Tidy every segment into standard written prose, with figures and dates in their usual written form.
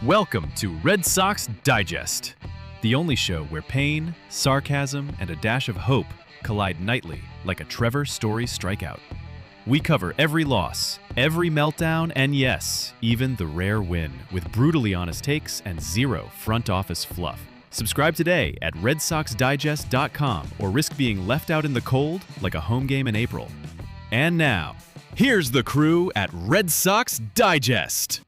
Welcome to Red Sox Digest, the only show where pain, sarcasm, and a dash of hope collide nightly like a Trevor Story strikeout. We cover every loss, every meltdown, and yes, even the rare win, with brutally honest takes and zero front office fluff. Subscribe today at RedSoxDigest.com or risk being left out in the cold like a home game in April. And now, here's the crew at Red Sox Digest.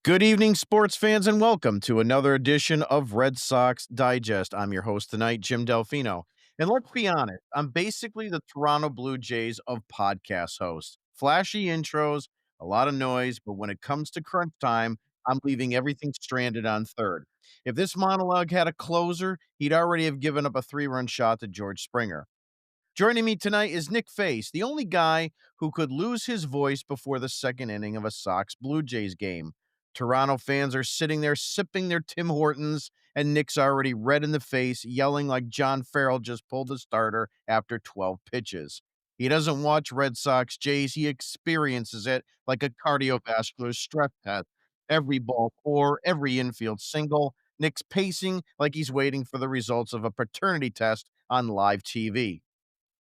Good evening, sports fans, and welcome to another edition of Red Sox Digest. I'm your host tonight, Jim Dalfino. And let's be honest, I'm basically the Toronto Blue Jays of podcast hosts. Flashy intros, a lot of noise, but when it comes to crunch time, I'm leaving everything stranded on third. If this monologue had a closer, he'd already have given up a 3-run shot to George Springer. Joining me tonight is Nick Fais, the only guy who could lose his voice before the second inning of a Sox Blue Jays game. Toronto fans are sitting there sipping their Tim Hortons, and Nick's already red in the face, yelling like John Farrell just pulled the starter after 12 pitches. He doesn't watch Red Sox Jays, he experiences it like a cardiovascular stress test. Every ball four, every infield single. Nick's pacing like he's waiting for the results of a paternity test on live TV.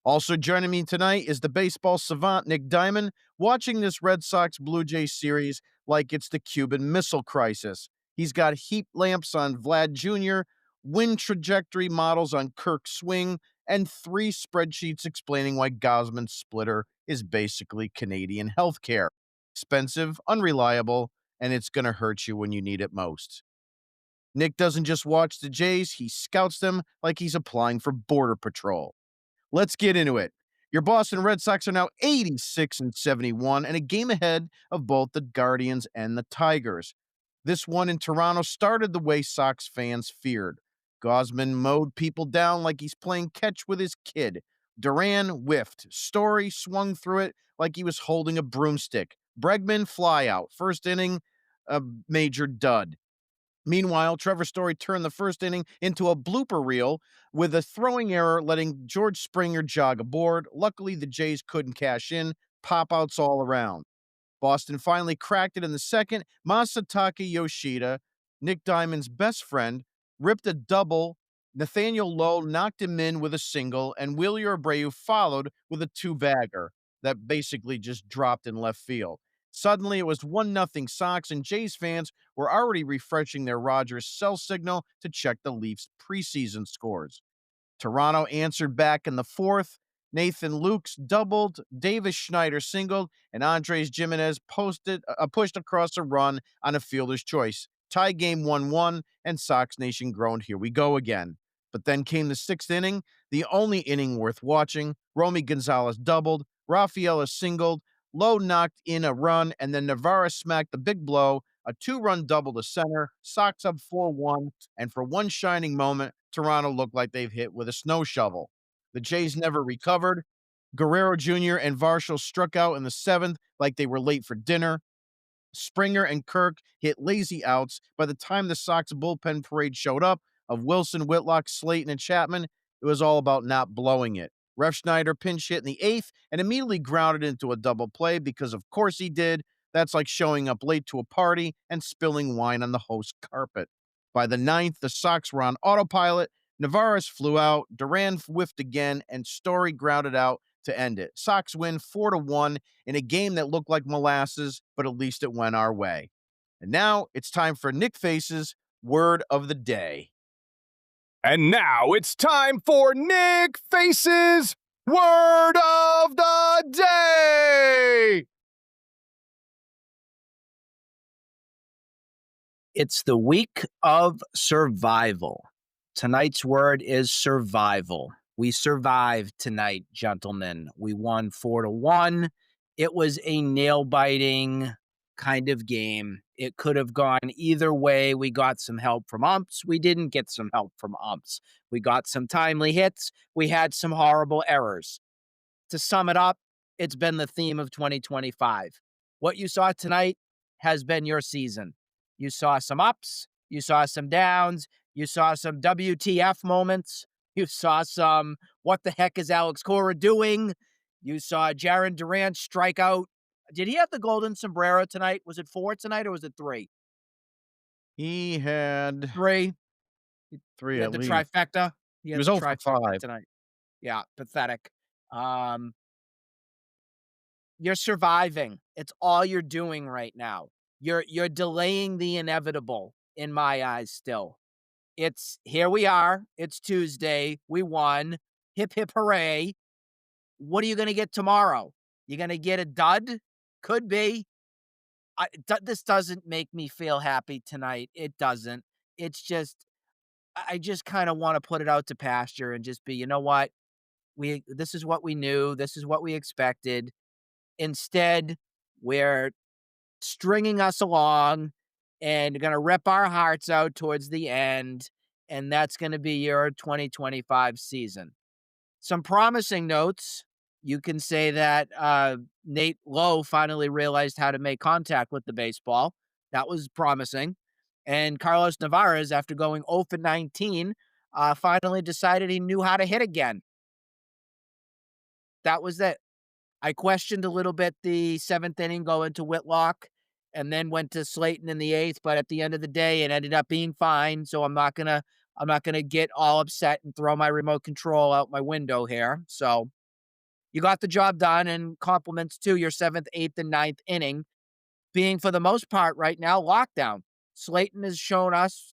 Also joining me tonight is the baseball savant, Nick Diamond, watching this Red Sox Blue Jays series like it's the Cuban Missile Crisis. He's got heat lamps on Vlad Jr., wind trajectory models on Kirk's swing, and 3 spreadsheets explaining why Gosman's splitter is basically Canadian healthcare. Expensive, unreliable, and it's going to hurt you when you need it most. Nick doesn't just watch the Jays, he scouts them like he's applying for Border Patrol. Let's get into it. Your Boston Red Sox are now 86-71 and a game ahead of both the Guardians and the Tigers. This one in Toronto started the way Sox fans feared. Gosman mowed people down like he's playing catch with his kid. Duran whiffed. Story swung through it like he was holding a broomstick. Bregman fly out. First inning, a major dud. Meanwhile, Trevor Story turned the first inning into a blooper reel with a throwing error letting George Springer jog aboard. Luckily, the Jays couldn't cash in. Pop-outs all around. Boston finally cracked it in the second. Masataka Yoshida, Nick Diamond's best friend, ripped a double. Nathaniel Lowe knocked him in with a single, and Wheeler Abreu followed with a 2-bagger that basically just dropped in left field. Suddenly, it was 1-0 Sox, and Jays fans were already refreshing their Rogers cell signal to check the Leafs' preseason scores. Toronto answered back in the fourth. Nathan Lukes doubled, Davis Schneider singled, and Andres Gimenez pushed across a run on a fielder's choice. Tie game 1-1, and Sox Nation groaned, "Here we go again." But then came the 6th inning, the only inning worth watching. Romy Gonzalez doubled, Rafaela singled, Lowe knocked in a run, and then Navarro smacked the big blow, a 2-run double to center. Sox up 4-1, and for one shining moment, Toronto looked like they've hit with a snow shovel. The Jays never recovered. Guerrero Jr. and Varsho struck out in the 7th like they were late for dinner. Springer and Kirk hit lazy outs. By the time the Sox bullpen parade showed up, of Wilson, Whitlock, Slayton, and Chapman, it was all about not blowing it. Ref Schneider pinch hit in the 8th and immediately grounded into a double play because of course he did. That's like showing up late to a party and spilling wine on the host carpet. By the 9th, the Sox were on autopilot. Navarez flew out, Duran whiffed again, and Story grounded out to end it. Sox win 4-1 in a game that looked like molasses, but at least it went our way. And now it's time for Nick Face's Word of the Day. And now it's time for Nick Face's Word of the Day! It's the week of survival. Tonight's word is survival. We survived tonight, gentlemen. We won 4-1. It was a nail-biting kind of game. It could have gone either way. We got some help from umps. We didn't get some help from umps. We got some timely hits. We had some horrible errors. To sum it up, it's been the theme of 2025. What you saw tonight has been your season. You saw some ups. You saw some downs. You saw some WTF moments. You saw some, what the heck is Alex Cora doing? You saw Jarren Duran strike out. Did he have the golden sombrero tonight? Was it 4 tonight or was it 3? He had 3. He 3 had at the least. trifecta. He He had was the 0 for trifecta 5. tonight. Yeah, pathetic. Um, you're surviving. It's all you're doing right now. You're delaying the inevitable in my eyes still. It's here we are. It's Tuesday. We won. Hip hip hooray. What are you going to get tomorrow? You're going to get a dud? Could be. This doesn't make me feel happy tonight. It doesn't. It's just I just kind of want to put it out to pasture and just be, you know what? This is what we knew. This is what we expected. Instead, we're stringing us along and going to rip our hearts out towards the end. And that's going to be your 2025 season. Some promising notes. You can say that Nate Lowe finally realized how to make contact with the baseball. That was promising. And Carlos Navarez, after going 0 for 19, finally decided he knew how to hit again. That was it. I questioned a little bit the 7th inning going to Whitlock and then went to Slayton in the 8th, but at the end of the day, it ended up being fine. So I'm not gonna get all upset and throw my remote control out my window here. So you got the job done, and compliments to your 7th, 8th, and 9th inning being, for the most part right now, lockdown. Slayton has shown us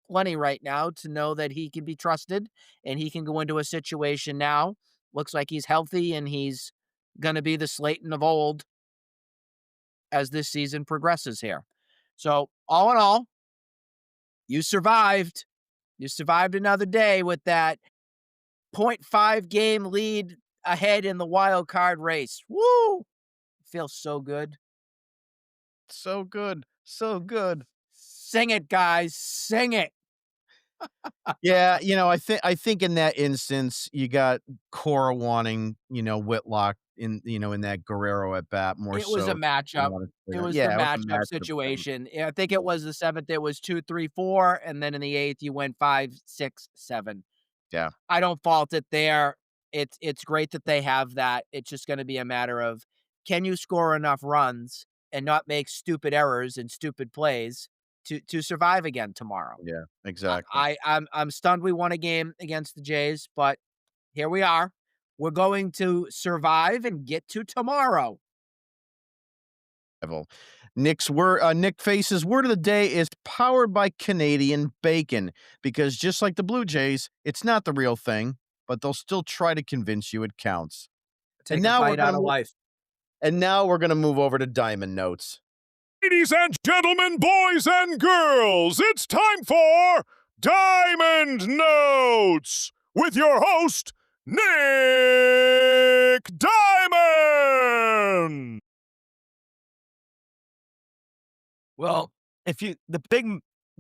plenty right now to know that he can be trusted and he can go into a situation now. Looks like he's healthy and he's going to be the Slayton of old as this season progresses here. So, all in all, you survived. You survived another day with that .5 game lead ahead in the wild card race. Woo! Feels so good. So good. So good. Sing it, guys. Sing it. Yeah, I think in that instance, you got Cora wanting, Whitlock in that Guerrero at bat more It was a so. matchup. It was the Yeah, it was a matchup matchup thing. situation. I think it was the 7th, it was 2, 3, 4, and then in the 8th, you went 5, 6, 7. Yeah. I don't fault it there. It's great that they have that. It's just gonna be a matter of, can you score enough runs and not make stupid errors and stupid plays to survive again tomorrow? Yeah, exactly. I'm stunned we won a game against the Jays, but here we are. We're going to survive and get to tomorrow. Level. Nick Face's word of the day is powered by Canadian bacon because just like the Blue Jays, it's not the real thing, but they'll still try to convince you it counts. And Take a now we're bite gonna out of move. life. And now we're gonna move over to Diamond Notes. Ladies and gentlemen, boys and girls, it's time for Diamond Notes with your host, Nick Diamond. Well, if you the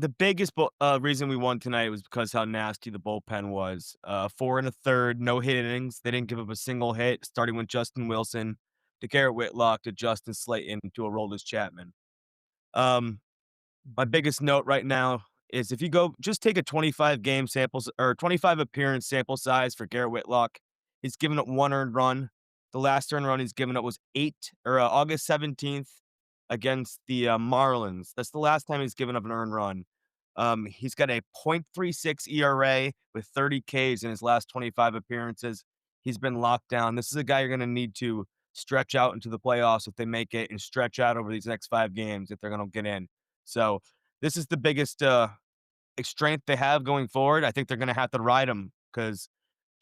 biggest reason we won tonight was because how nasty the bullpen was. 4 and a third, no hit innings. They didn't give up a single hit, starting with Justin Wilson to Garrett Whitlock to Justin Slayton to Aroldis Chapman. Um, my biggest note right now is if you go just take a 25 game samples or 25 appearance sample size for Garrett Whitlock, he's given up 1 earned run. The last earned run he's given up was August 17th against the Marlins. That's the last time he's given up an earned run. He's got a .36 ERA with 30 Ks in his last 25 appearances. He's been locked down. This is a guy you're going to need to stretch out into the playoffs if they make it and stretch out over these next 5 games if they're going to get in. So this is the biggest strength they have going forward. I think they're going to have to ride him because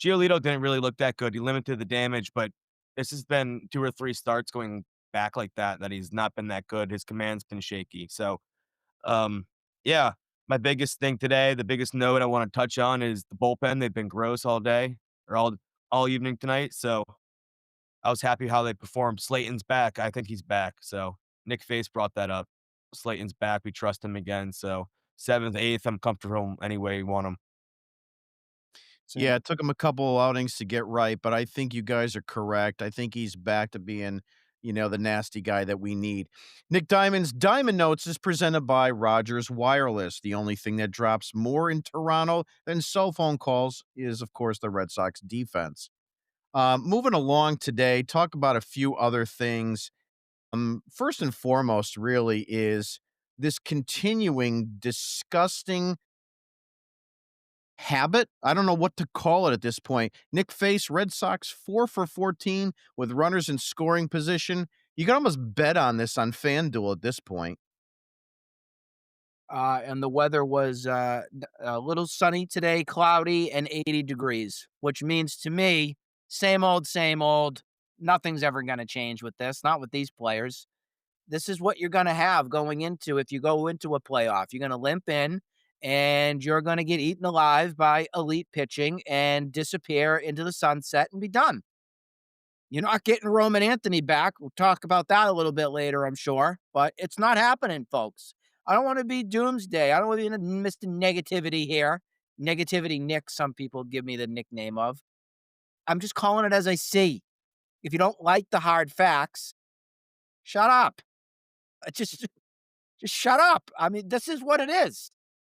Giolito didn't really look that good. He limited the damage, but this has been 2 or 3 starts going back like that he's not been that good. His command's been shaky. So, yeah, my biggest thing today, the biggest note I want to touch on is the bullpen. They've been gross all day or all evening tonight. So I was happy how they performed. Slayton's back. I think he's back. So Nick Face brought that up. Slayton's back. We trust him again. So 7th, 8th, I'm comfortable any way you want him. Yeah, it took him a couple outings to get right, but I think you guys are correct. I think he's back to being, the nasty guy that we need. Nick Diamond's Diamond Notes is presented by Rogers Wireless. The only thing that drops more in Toronto than cell phone calls is, of course, the Red Sox defense. Moving along today, talk about a few other things. First and foremost, really, is this continuing disgusting habit. I don't know what to call it at this point. Nick Fais, Red Sox 4 for 14 with runners in scoring position. You can almost bet on this on FanDuel at this point. And the weather was a little sunny today, cloudy, and 80 degrees, which means to me, same old, same old. Nothing's ever going to change with this, not with these players. This is what you're going to have going into if you go into a playoff. You're going to limp in and you're going to get eaten alive by elite pitching and disappear into the sunset and be done. You're not getting Roman Anthony back. We'll talk about that a little bit later, I'm sure, but it's not happening, folks. I don't want to be doomsday. I don't want to be Mr. Negativity here. Negativity Nick, some people give me the nickname of. I'm just calling it as I see. If you don't like the hard facts, shut up. Just shut up. I mean, this is what it is.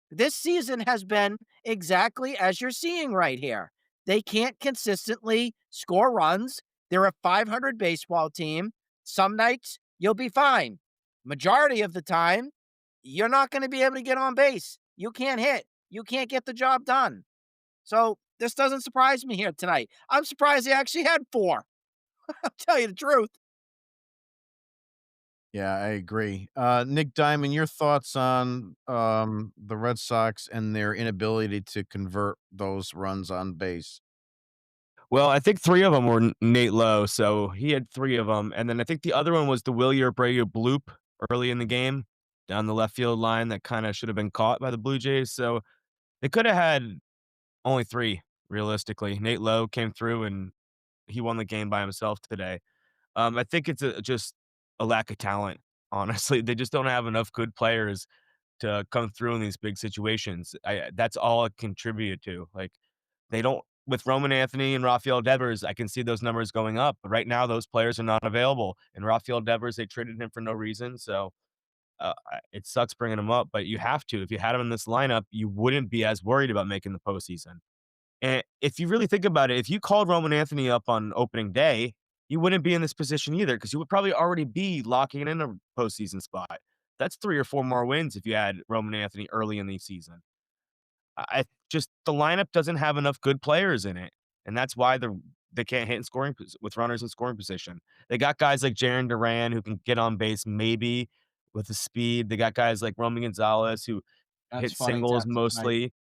This season has been exactly as you're seeing right here. They can't consistently score runs. They're a 500 baseball team. Some nights you'll be fine. Majority of the time, you're not going to be able to get on base. You can't hit. You can't get the job done. So this doesn't surprise me here tonight. I'm surprised they actually had 4. I'll tell you the truth. Yeah, I agree. Nick Diamond, your thoughts on the Red Sox and their inability to convert those runs on base? Well, I think 3 of them were Nate Lowe, so he had 3 of them, and then I think the other one was the Willie Abreu bloop early in the game down the left field line that kinda should have been caught by the Blue Jays, so they coulda had only 3 realistically. Nate Lowe came through, and he won the game by himself today. I think it's just a lack of talent, honestly. They just don't have enough good players to come through in these big situations. That's all it contributed to. Like, they don't with Roman Anthony and Rafael Devers, I can see those numbers going up, but right now those players are not available. And Rafael Devers, they traded him for no reason, so it sucks bringing him up, but you have to. If you had him in this lineup, you wouldn't be as worried about making the postseason. And if you really think about it, if you called Roman Anthony up on opening day, you wouldn't be in this position either because you would probably already be locking in a postseason spot. That's 3 or 4 more wins if you had Roman Anthony early in the season. I just the lineup doesn't have enough good players in it, and that's why they can't hit in with runners in scoring position. They got guys like Jaron Duran who can get on base maybe with the speed. They got guys like Romy Gonzalez who That's hit funny, singles Texas. Right. mostly.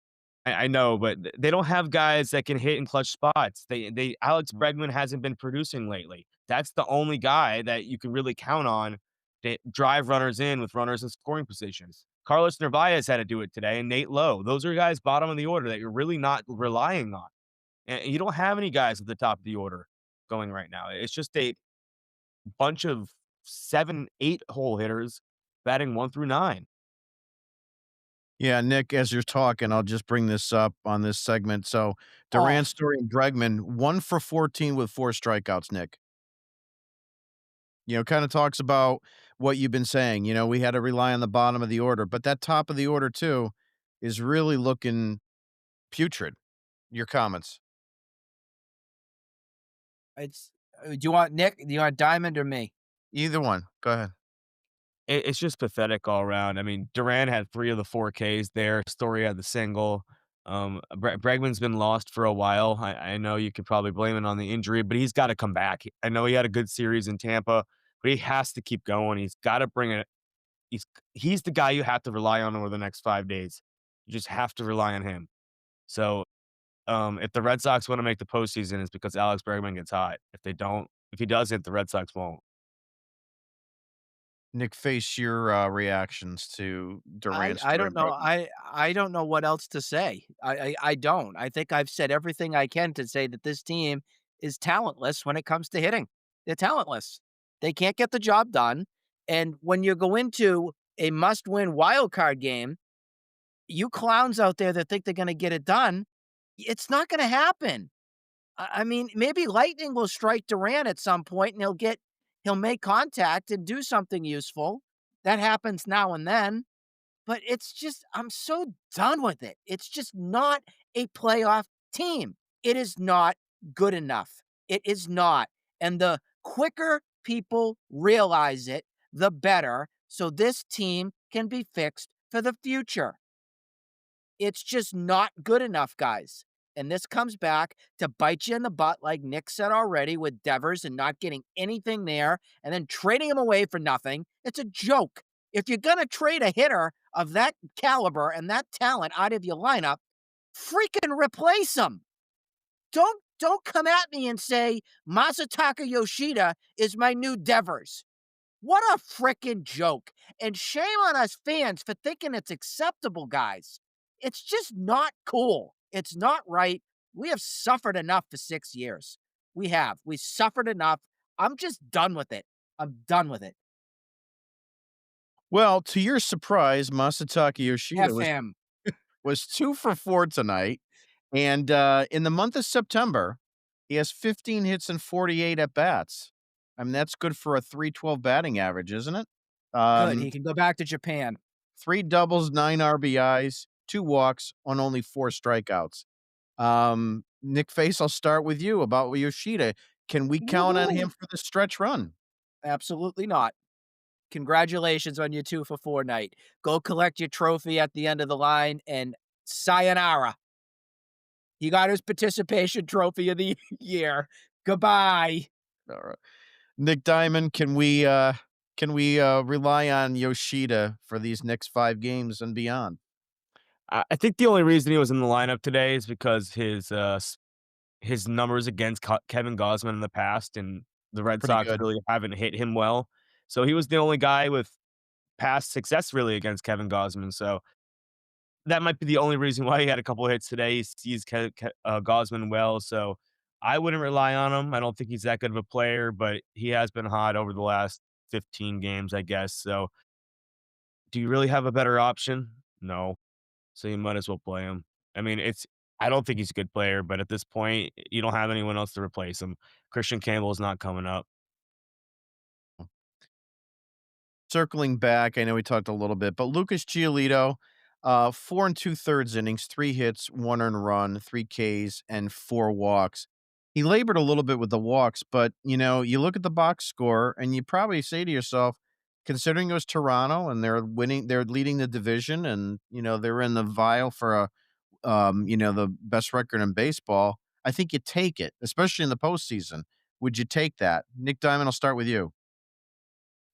I know, but they don't have guys that can hit in clutch spots. They Alex Bregman hasn't been producing lately. That's the only guy that you can really count on to drive runners in with runners in scoring positions. Carlos Narvaez had to do it today, and Nate Lowe. Those are guys bottom of the order that you're really not relying on. And you don't have any guys at the top of the order going right now. It's just a bunch of 7, 8 hole hitters batting 1 through 9. Yeah, Nick, as you're talking, I'll just bring this up on this segment. So Oh, Durant, Story, and Bregman, 1 for 14 with 4 strikeouts, Nick. Kind of talks about what you've been saying. We had to rely on the bottom of the order, but that top of the order too is really looking putrid. Your comments. it's. Do you want Nick? Do you want Diamond or me? Either one. Go ahead. It's just pathetic all around. I mean, Duran had 3 of the 4 Ks there. Story had the single. Bregman's been lost for a while. I know you could probably blame it on the injury, but he's got to come back. I know he had a good series in Tampa, but he has to keep going. He's got to bring it. He's the guy you have to rely on over the next 5 days. You just have to rely on him. So, if the Red Sox want to make the postseason, it's because Alex Bregman gets hot. If they don't, if he doesn't, the Red Sox won't. Nick, face your reactions to I Durant, I Story, don't and know. Bregman. I don't know what else to say. I don't. I think I've said everything I can to say that this team is talentless when it comes to hitting. They're talentless. They can't get the job done. And when you go into a must-win wild card game, you clowns out there that think they're going to get it done, it's not going to happen. I mean, maybe lightning will strike Durant at some point, and he'll make contact and do something useful. That happens now and then. But it's just I'm so done with it. It's just not a playoff team. It is not good enough. It is not. And the quicker people realize it, the better. So this team can be fixed for the future. It's just not good enough, guys. And this comes back to bite you in the butt, like Nick said already, with Devers and not getting anything there and then trading him away for nothing. It's a joke. If you're going to trade a hitter of that caliber and that talent out of your lineup, freaking replace him. Don't come at me and say Masataka Yoshida is my new Devers. What a freaking joke. And shame on us fans for thinking it's acceptable, guys. It's just not cool. It's not right. We have suffered enough for 6 years. We have. We suffered enough. I'm just done with it. I'm done with it. Well, to your surprise, Masataka Yoshida F him. was 2 for 4 tonight, and, in the month of September, he has 15 hits and 48 at bats. I mean, that's good for a .312 batting average, isn't it? Good. Um, He can go back to Japan. 3 doubles, 9 RBIs, 2 walks on only 4 strikeouts. Nick Fais, I'll start with you about Yoshida. Can we count on him Woo-hoo. for the stretch run? Absolutely not. Congratulations on your 2 for 4 night. Go collect your trophy at the end of the line and sayonara. He got his participation trophy of the year. Goodbye. All right. Nick Diamond, can we rely on Yoshida for these next 5 games and beyond? I think the only reason he was in the lineup today is because his numbers against Kevin Gausman in the past and the Red Pretty Sox good. really haven't hit him well. So he was the only guy with past success really against Kevin Gausman. So that might be the only reason why he had a couple of hits today. He sees Gausman well. So I wouldn't rely on him. I don't think he's that good of a player, but he has been hot over the last 15 games, I guess. So do you really have a better option? No. So you might as well play him. I mean, I don't think he's a good player, but at this point, you don't have anyone else to replace him. Christian Campbell is not coming up. Circling back, I know we talked a little bit, but Lucas Giolito, 4 and 2/3 innings, 3 hits, 1 earned run, 3 Ks, and 4 walks. He labored a little bit with the walks, but, you look at the box score and you probably say to yourself, considering it was Toronto and they're leading the division and, they're in the vial for the best record in baseball, I think you take it, especially in the postseason. Would you take that? Nick Diamond, I'll start with you.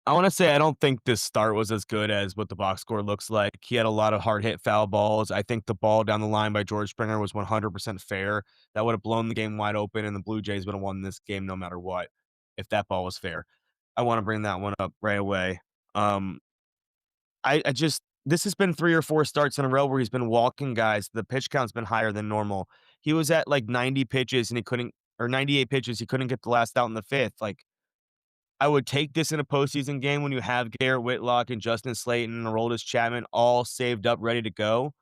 I want to say I don't think this start was as good as what the box score looks like. He had a lot of hard hit foul balls. I think the ball down the line by George Springer was 100% fair. That would have blown the game wide open, and the Blue Jays would have won this game no matter what if that ball was fair. I want to bring that one up right away. Um, I just this has been 3 or 4 starts in a row where he's been walking guys. The pitch count's been higher than normal. He was at like 90 pitches and he couldn't, or 98 pitches, he couldn't get the last out in the 5th. Like, I would take this in a postseason game when you have Garrett Whitlock and Justin Slayton and Aroldis Chapman all saved up, ready to go.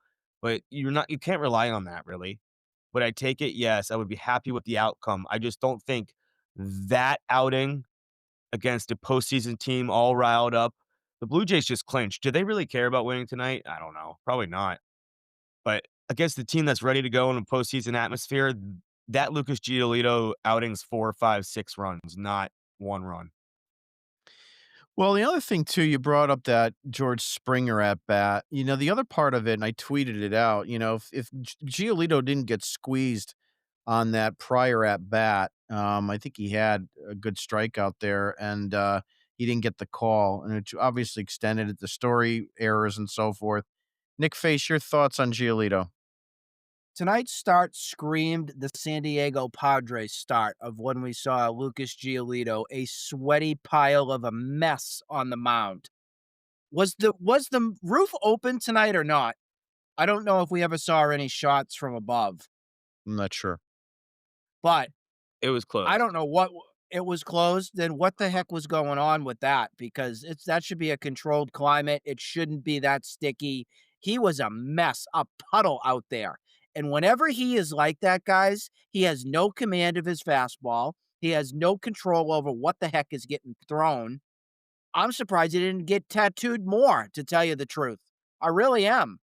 But you can't rely on that really. Would I take it? Yes, I would be happy with the outcome. I just don't think that outing against a postseason team all riled up. The Blue Jays just clinched. Do they really care about winning tonight? I don't know. Probably not. But against the team that's ready to go in a postseason atmosphere, that Lucas Giolito outing's 4, 5, 6 runs, not 1 run. Well, the other thing too, you brought up that George Springer at bat. The other part of it, and I tweeted it out. If Giolito didn't get squeezed on that prior at bat, I think he had a good strikeout there, and he didn't get the call, and it obviously extended it, the story errors and so forth. Nick Face, your thoughts on Giolito? Tonight's start screamed the San Diego Padres start of when we saw Lucas Giolito, a sweaty pile of a mess on the mound. Was the roof open tonight or not? I don't know if we ever saw any shots from above, I'm not sure. but It was close. I don't know what it was closed. Then what the heck was going on with that? Because that should be a controlled climate. It shouldn't be that sticky. He was a mess, a puddle out there. And whenever he is like that, guys, he has no command of his fastball. He has no control over what the heck is getting thrown. I'm surprised he didn't get tattooed more, to tell you the truth. I really am.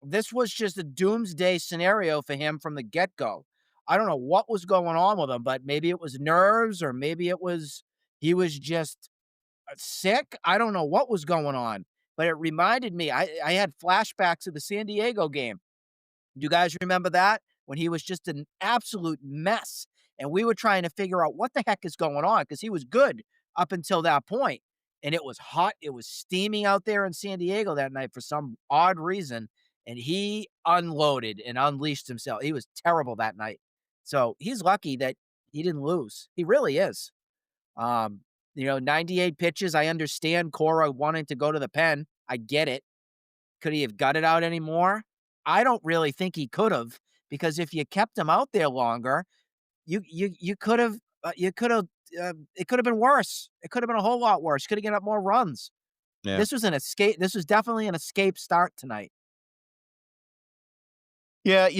This was just a doomsday scenario for him from the get-go. I don't know what was going on with him, but maybe it was nerves or maybe he was just sick. I don't know what was going on, but it reminded me, I had flashbacks of the San Diego game. Do you guys remember that? When he was just an absolute mess, and we were trying to figure out what the heck is going on because he was good up until that point, and it was hot, it was steaming out there in San Diego that night for some odd reason, and he unloaded and unleashed himself. He was terrible that night. So, he's lucky that he didn't lose. He really is. 98 pitches, I understand Cora wanting to go to the pen. I get it. Could he have got it out anymore? I don't really think he could have, because if you kept him out there longer, you could have it could have been worse. It could have been a whole lot worse. Could have given up more runs. Yeah. This was an escape. This was definitely an escape start tonight. Yeah,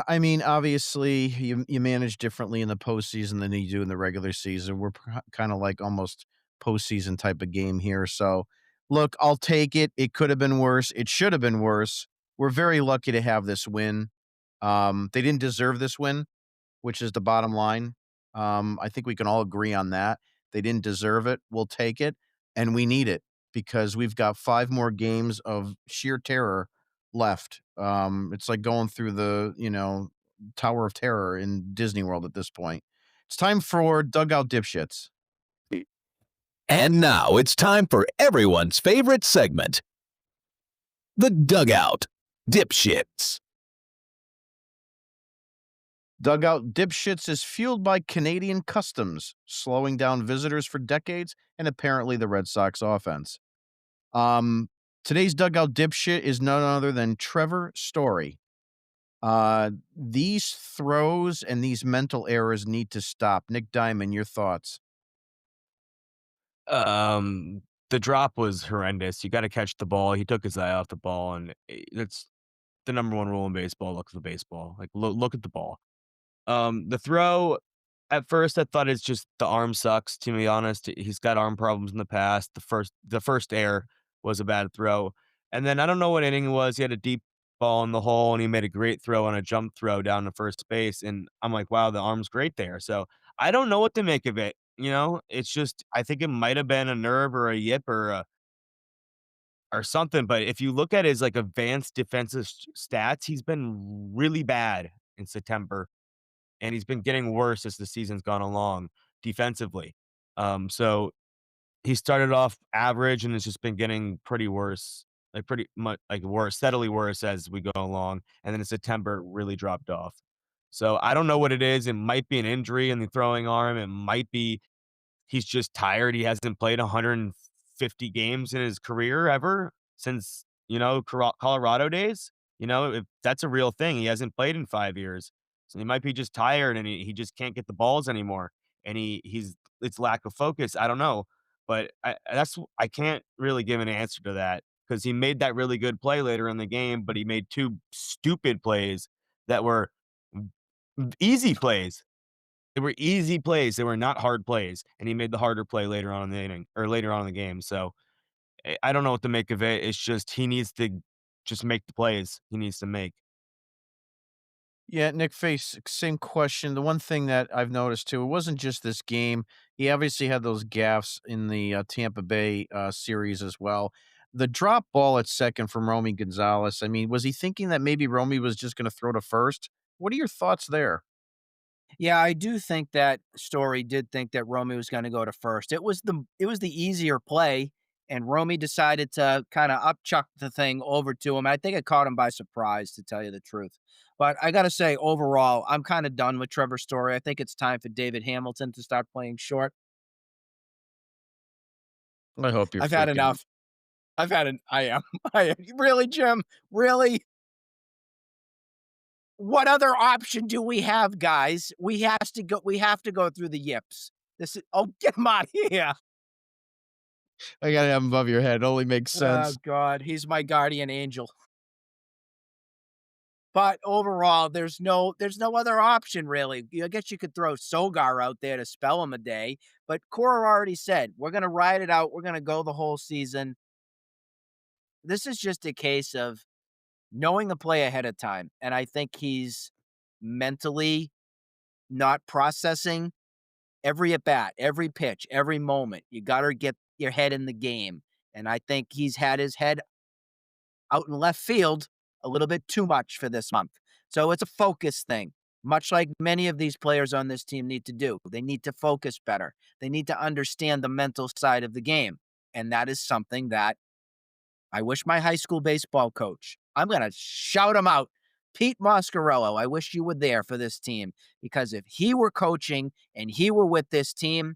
I mean, obviously, you manage differently in the postseason than you do in the regular season. We're kind of like almost postseason type of game here. So, look, I'll take it. It could have been worse. It should have been worse. We're very lucky to have this win. They didn't deserve this win, which is the bottom line. I think we can all agree on that. They didn't deserve it. We'll take it, and we need it because we've got 5 more games of sheer terror left. It's like going through the, Tower of Terror in Disney World at this point. It's time for Dugout Dipshits. And now it's time for everyone's favorite segment, the Dugout Dipshits. Dugout Dipshits is fueled by Canadian Customs, slowing down visitors for decades and apparently the Red Sox offense. Today's Dugout Dipshit is none other than Trevor Story. These throws and these mental errors need to stop. Nick Diamond, your thoughts? The drop was horrendous. You got to catch the ball. He took his eye off the ball, and that's the number one rule in baseball. Look at the baseball. Like look at the ball. The throw, at first I thought it's just the arm sucks, to be honest. He's got arm problems in the past. The first air was a bad throw. And then I don't know what inning it was. He had a deep ball in the hole and he made a great throw on a jump throw down to first base. And I'm like, wow, the arm's great there. So I don't know what to make of it. It's just I think it might have been a nerve or a yip or something. But if you look at his like advanced defensive stats, he's been really bad in September and he's been getting worse as the season's gone along defensively. So he started off average and it's just been getting pretty worse, like pretty much like worse, steadily worse as we go along. And then in September, it really dropped off. So I don't know what it is. It might be an injury in the throwing arm. It might be he's just tired. He hasn't played 150 games in his career ever since, Colorado days. If that's a real thing, he hasn't played in 5 years. So he might be just tired and he just can't get the balls anymore. And he's it's lack of focus. I don't know. But I can't really give an answer to that because he made that really good play later in the game, but he made 2 stupid plays that were easy plays. They were easy plays. They were not hard plays, and he made the harder play later on in the inning or later on in the game. So I don't know what to make of it. It's just he needs to just make the plays he needs to make. Yeah, Nick Face, same question. The one thing that I've noticed too, it wasn't just this game. He obviously had those gaffes in the Tampa Bay series as well. The drop ball at second from Romy Gonzalez. I mean, was he thinking that maybe Romy was just going to throw to first? What are your thoughts there? Yeah, I do think that Story did think that Romy was gonna go to first. It was the easier play, and Romy decided to kinda upchuck the thing over to him. I think it caught him by surprise, to tell you the truth. But I gotta say, overall, I'm kinda done with Trevor Story. I think it's time for David Hamilton to start playing short. I hope you're I've had freaking. enough. I am. I am. Really, Jim? Really? What other option do we have, guys? We have to go through the yips. This is get him out of here. I gotta have him above your head. Only makes Oh sense. God, he's my guardian angel. But overall, there's no other option really. I guess you could throw Sogar out there to spell him a day, but Cora already said we're gonna ride it out. We're gonna go the whole season. This is just a case of knowing the play ahead of time, and I think he's mentally not processing every at bat, every pitch, every moment. You got to get your head in the game. And I think he's had his head out in left field a little bit too much for this month. So it's a focus thing, much like many of these players on this team need to do. They need to focus better. They need to understand the mental side of the game. And that is something that I wish my high school baseball coach, I'm going to shout him out, Pete Moscarello, I wish you were there for this team, because if he were coaching and he were with this team,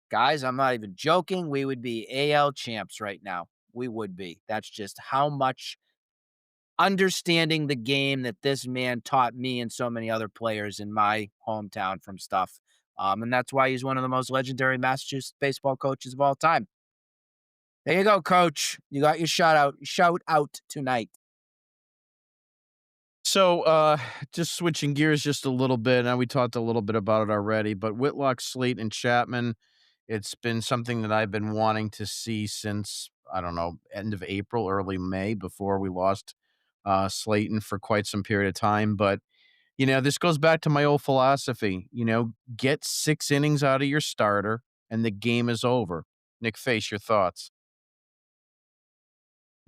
guys, I'm not even joking, we would be AL champs right now. We would be. That's just how much understanding the game that this man taught me and so many other players in my hometown from stuff. And that's why he's one of the most legendary Massachusetts baseball coaches of all time. There you go, coach. You got your shout out tonight. So, just switching gears just a little bit. Now we talked a little bit about it already, but Whitlock, Slate, and Chapman, it's been something that I've been wanting to see since, I don't know, end of April, early May, before we lost Slayton for quite some period of time. But, this goes back to my old philosophy, get 6 innings out of your starter and the game is over. Nick Fais, your thoughts?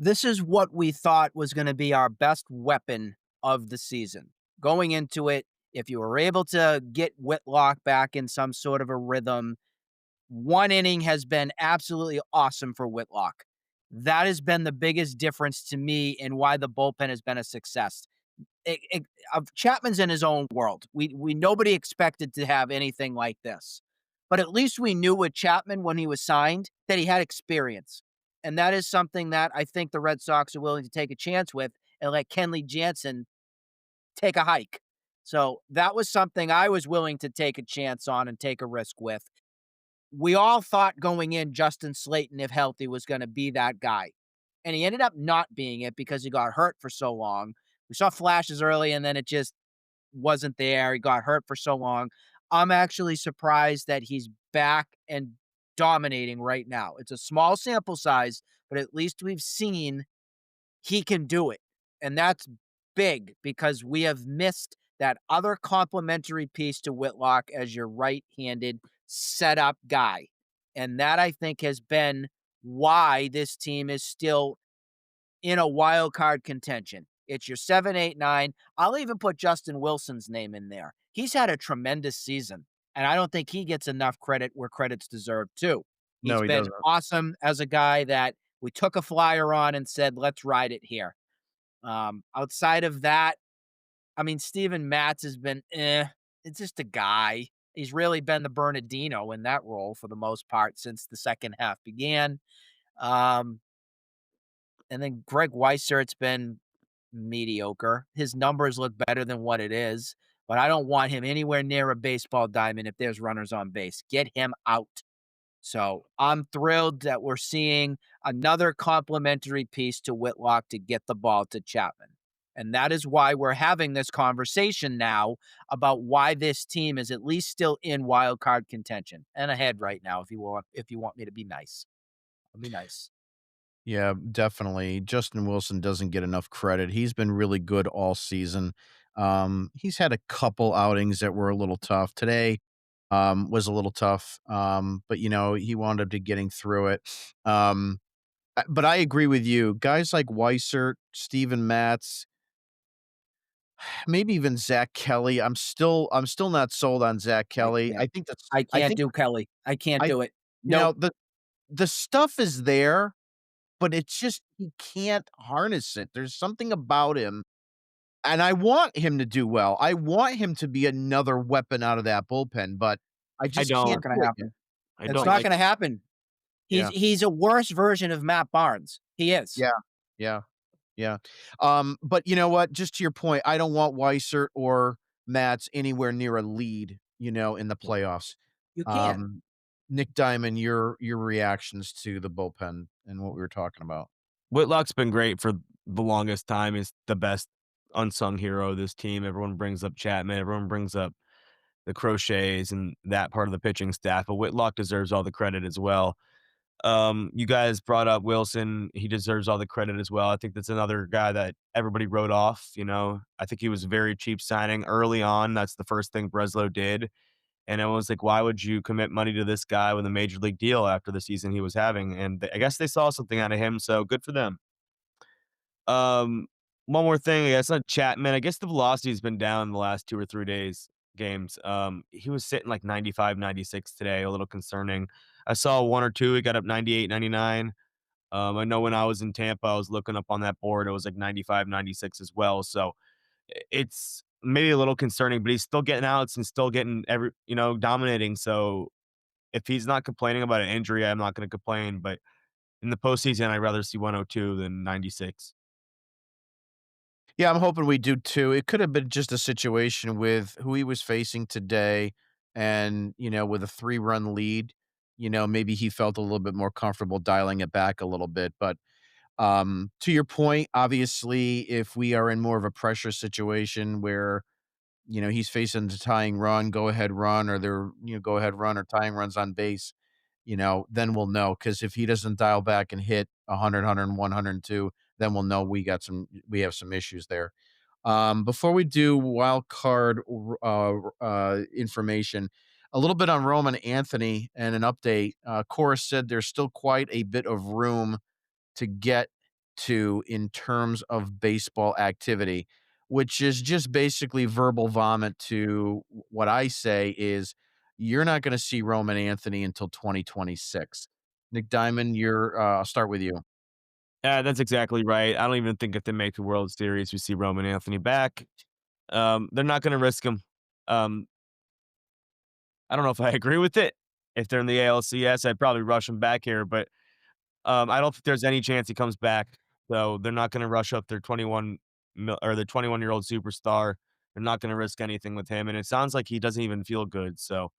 This is what we thought was going to be our best weapon of the season. Going into it, if you were able to get Whitlock back in some sort of a rhythm, 1 inning has been absolutely awesome for Whitlock. That has been the biggest difference to me in why the bullpen has been a success. Chapman's in his own world. We nobody expected to have anything like this, but at least we knew with Chapman when he was signed that he had experience, and that is something that I think the Red Sox are willing to take a chance with and let Kenley Jansen take a hike. So that was something I was willing to take a chance on and take a risk with. We all thought going in Justin Slayton, if healthy, was going to be that guy. And he ended up not being it because he got hurt for so long. We saw flashes early and then it just wasn't there. He got hurt for so long. I'm actually surprised that he's back and dominating right now. It's a small sample size, but at least we've seen he can do it. And that's big because we have missed that other complementary piece to Whitlock as your right-handed setup guy. And that, I think, has been why this team is still in a wild card contention. It's your 7, 8, 9. I'll even put Justin Wilson's name in there. He's had a tremendous season, and I don't think he gets enough credit where credit's deserved too. No, He's he been doesn't. awesome as a guy that we took a flyer on and said, let's ride it here. Outside of that, I mean, Steven Matz has been It's just a guy. He's really been the Bernardino in that role for the most part since the second half began. And then Greg Weisert's been mediocre. His numbers look better than what it is, but I don't want him anywhere near a baseball diamond if there's runners on base. Get him out. So I'm thrilled that we're seeing another complementary piece to Whitlock to get the ball to Chapman. And that is why we're having this conversation now about why this team is at least still in wild card contention and ahead right now. If you want me to be nice, I'll be nice. Yeah, definitely. Justin Wilson doesn't get enough credit. He's been really good all season. He's had a couple outings that were a little tough. Today was a little tough, but he wound up to getting through it. But I agree with you. Guys like Weissert, Steven Matz, maybe even Zach Kelly. I'm still not sold on Zach Kelly. I think that's I I can't think do Kelly. I can't I do it. you know No, the stuff is there, but it's just he can't harness it. There's something about him, and I want him to do well. I want him to be another weapon out of that bullpen, but I I just don't. can't not going do to it yet. happen. I It's don't not like going to happen. Yeah. He's a worse version of Matt Barnes. He is. Yeah. Yeah. Yeah. But you know what? Just to your point, I don't want Weissert or Matz anywhere near a lead, in the playoffs. You can't. Nick Diamond, your reactions to the bullpen and what we were talking about. Whitlock's been great for the longest time. He's the best unsung hero of this team. Everyone brings up Chapman. Everyone brings up the Crochets and that part of the pitching staff, but Whitlock deserves all the credit as well. You guys brought up Wilson. He deserves all the credit as well. I think that's another guy that everybody wrote off. I think he was a very cheap signing early on. That's the first thing Breslow did. And everyone's like, why would you commit money to this guy with a major league deal after the season he was having? And I guess they saw something out of him, so good for them. Um, One more thing, I guess on Chapman, I guess the velocity has been down the last 2 or 3 days games. He was sitting like 95, 96 today, a little concerning. I saw 1 or 2, he got up 98, 99. I know when I was in Tampa, I was looking up on that board, it was like 95, 96 as well. So it's maybe a little concerning, but he's still getting outs and still getting dominating. So if he's not complaining about an injury, I'm not going to complain. But in the postseason, I'd rather see 102 than 96. Yeah, I'm hoping we do too. It could have been just a situation with who he was facing today and, with a 3-run lead, maybe he felt a little bit more comfortable dialing it back a little bit. But to your point, obviously, if we are in more of a pressure situation where, he's facing the tying run, go ahead run, or go ahead run or tying runs on base, then we'll know. Because if he doesn't dial back and hit 100, 102, then we'll know we have some issues there. Before we do wild card information, a little bit on Roman Anthony and an update. Cora said there's still quite a bit of room to get to in terms of baseball activity, which is just basically verbal vomit to what I say is you're not going to see Roman Anthony until 2026. Nick Diamond, I'll start with you. Yeah, that's exactly right. I don't even think if they make the World Series, we see Roman Anthony back. They're not going to risk him. Um, I don't know if I agree with it. If they're in the ALCS, I'd probably rush him back here, but I don't think there's any chance he comes back. So they're not going to rush up their 21-year-old superstar. They're not going to risk anything with him, and it sounds like he doesn't even feel good. So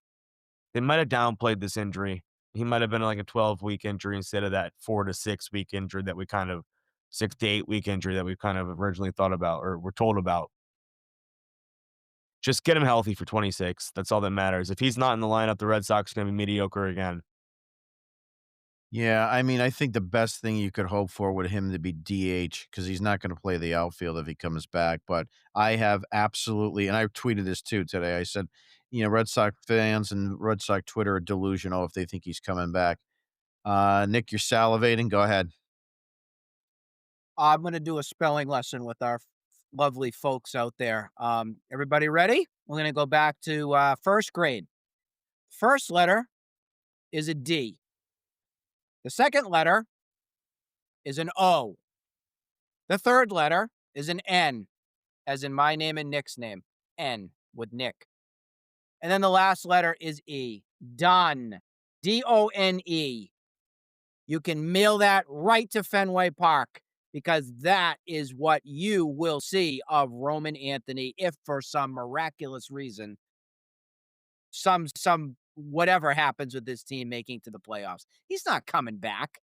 they might have downplayed this injury. He might have been like a 12-week injury instead of that 4 to 6 week injury that we kind of 6 to 8 week injury that we kind of originally thought about or were told about. Just get him healthy for 26. That's all that matters. If he's not in the lineup, the Red Sox are going to be mediocre again. Yeah, I mean, I think the best thing you could hope for would him to be DH because he's not going to play the outfield if he comes back. But I have absolutely, and I tweeted this too today. I said, Red Sox fans and Red Sox Twitter are delusional if they think he's coming back. Nick, you're salivating. Go ahead. I'm going to do a spelling lesson with our lovely folks out there. Everybody ready? We're going to go back to first grade. First letter is a D. The second letter is an O. The third letter is an N, as in my name and Nick's name. N with Nick. And then the last letter is E. Done. D-O-N-E. You can mail that right to Fenway Park because that is what you will see of Roman Anthony if for some miraculous reason some whatever happens with this team making to the playoffs. He's not coming back.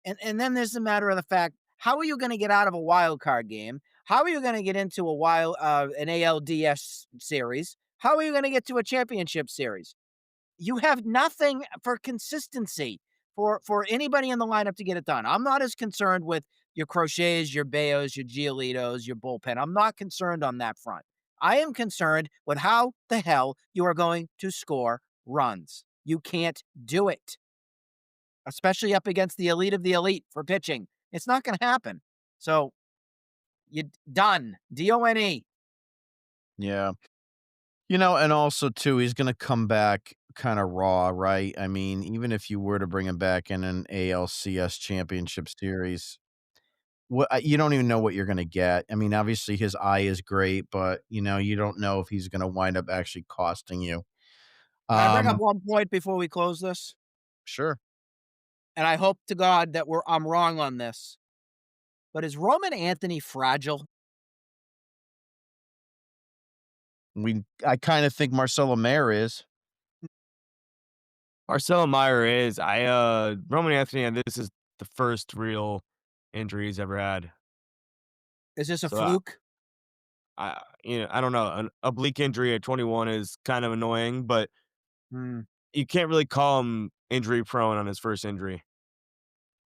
And then there's the matter of the fact, how are you going to get out of a wild card game? How are you going to get into an ALDS series? How are you going to get to a championship series? You have nothing for consistency for anybody in the lineup to get it done. I'm not as concerned with your Crochets, your Bayos, your Giolitos, your bullpen. I'm not concerned on that front. I am concerned with how the hell you are going to score runs. You can't do it, especially up against the elite of the elite for pitching. It's not going to happen. So you done. D-O-N-E. Yeah. And also too, he's going to come back kind of raw, right? I mean, even if you were to bring him back in an ALCS championship series, you don't even know what you're going to get. I mean, obviously his eye is great, but you don't know if he's going to wind up actually costing you. Can I bring up one point before we close this? Sure. And I hope to God that I'm wrong on this. But is Roman Anthony fragile? I kind of think Marcelo Mayer is. Marcelo Meyer is. Roman Anthony, and this is the first real injury he's ever had. Is this a So, fluke? I don't know. An oblique injury at 21 is kind of annoying, but you can't really call him injury prone on his first injury.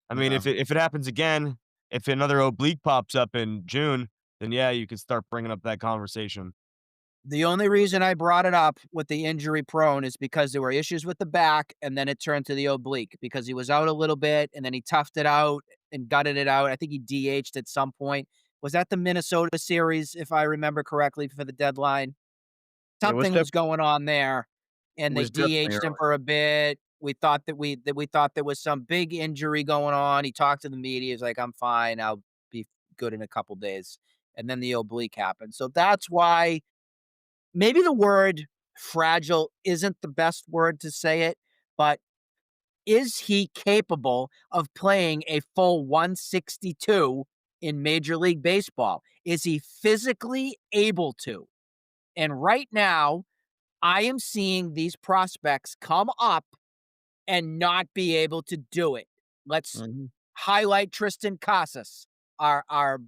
I mean, No. if it happens again, if another oblique pops up in June, then yeah, you could start bringing up that conversation. The only reason I brought it up with the injury prone is because there were issues with the back, and then it turned to the oblique because he was out a little bit, and then he toughed it out and gutted it out. I think he DH'd at some point. Was that the Minnesota series, if I remember correctly, for the deadline? It was Something was going on there, and they definitely DH'd him early. for a bit. We thought that we thought there was some big injury going on. He talked to the media. He's like, "I'm fine. I'll be good in a couple days." And then the oblique happened. So that's why maybe the word fragile isn't the best word to say it, but is he capable of playing a full 162 in Major League Baseball? Is he physically able to? And right now, I am seeing these prospects come up and not be able to do it. Let's Mhm. highlight Tristan Casas, our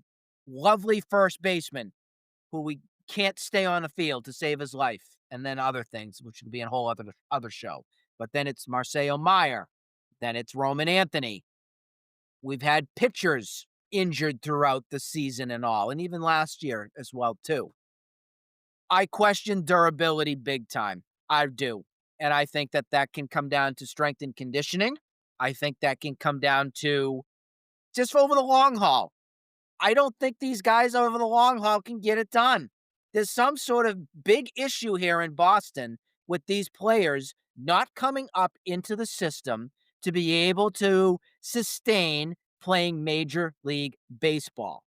lovely first baseman, who we can't stay on the field to save his life, and then other things, which would be a whole other show. But then it's Marcelo Meyer, then it's Roman Anthony. We've had pitchers injured throughout the season and all, and even last year as well too. I question durability big time. I do. And I think that that can come down to strength and conditioning. I think that can come down to just over the long haul. I don't think these guys over the long haul can get it done. There's some sort of big issue here in Boston with these players not coming up into the system to be able to sustain playing Major League Baseball.